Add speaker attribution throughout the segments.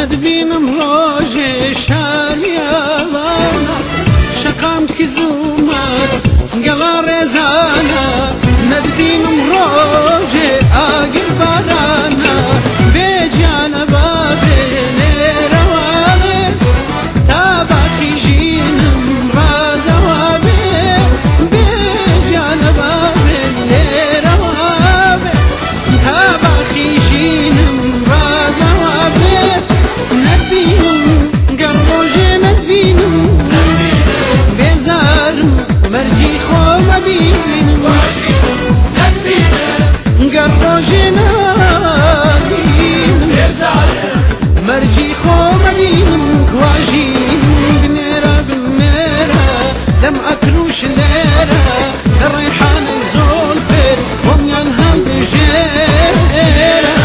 Speaker 1: ندبینم ڕۆژێ شاریاوانە شەقام کی زوومەت گەڵا ڕێزانە ندبینم ڕۆژێ ئاگر بارانە بێجانە بابێ لێرەوانێ تا باقی ژینم ڕازەوا بێ بێجانە بابێ لێرەوانێ تا باقی ژینم ڕازەوا بێ ندبینم گەڕ ڕۆژێ ندبینم بێزارم مەرجی خۆمە بینم گەڕ ڕۆژێ نبینم مەرجی خۆمە بینم کواژینم بنێرە بنێرە دەم ئەکروش لێرە لە ڕێحانە زۆڵفێ بۆمیان هەم بژێرە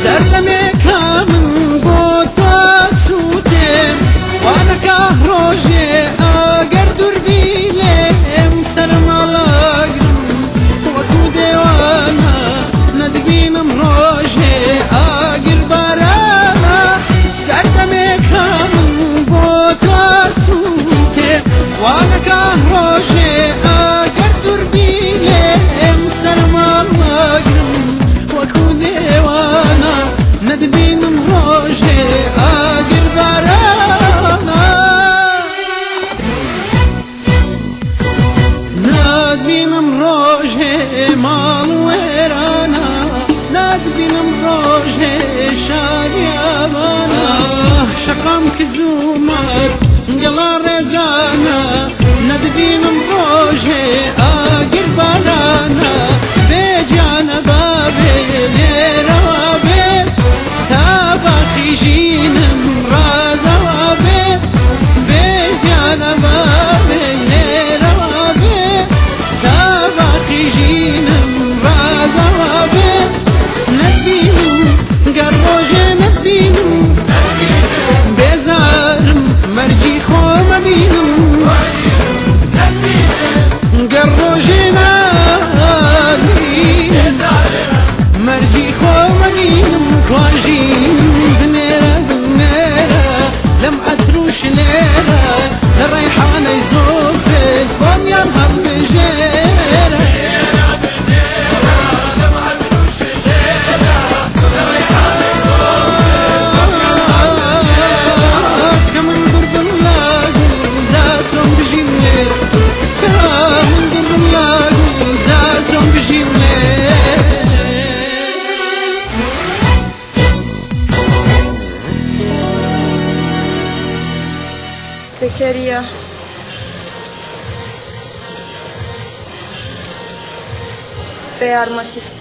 Speaker 1: سەردەمێکە من بۆ تۆ سووتێم وانەکە ڕۆژێ ئەگەر دووربینێم سەرماڵەگرم وەکو دێوانە ندبینم ڕۆژێ ئاگر بارانە سەردەمێکە من بۆ تۆ سووتێم وانەکە ڕۆژێ ئەگەر دووربینێم سەرماڵەگرم وەکو دێوانە ندبینم ڕۆژێ ئاگر بارانە ندبینم ڕۆژێ ماڵ وێرانە ندبینم ڕۆژێ شاریاوانە شەقام کی زوومەت گەڵا ڕێزانە ندبینم ڕۆژێ ئاگر بارانە بێجانە بابێ لێرەوا بێ تا باقی ژینم ڕازەوا بێ بێجانە بابێ لێرەوا بێ تا باقی ژینم ڕازەوا بێ ندبینم گەڕ ڕۆژێ ندبینم بێزارم مەرجی خۆمە بینم گەڕ ڕۆژێ مەرجی خۆمە بینم کواژینم بنێرە بنێرە لەم ئەتروش لێرە لە ڕێحانەی زۆڵفێت بۆمیان هەم بژێرە کە من دووربم لاگودا چۆن بژیم لێرە کە من دووربم لاگودا چۆن بژیم لێرە
Speaker 2: Zekeriya. Beyarmatit.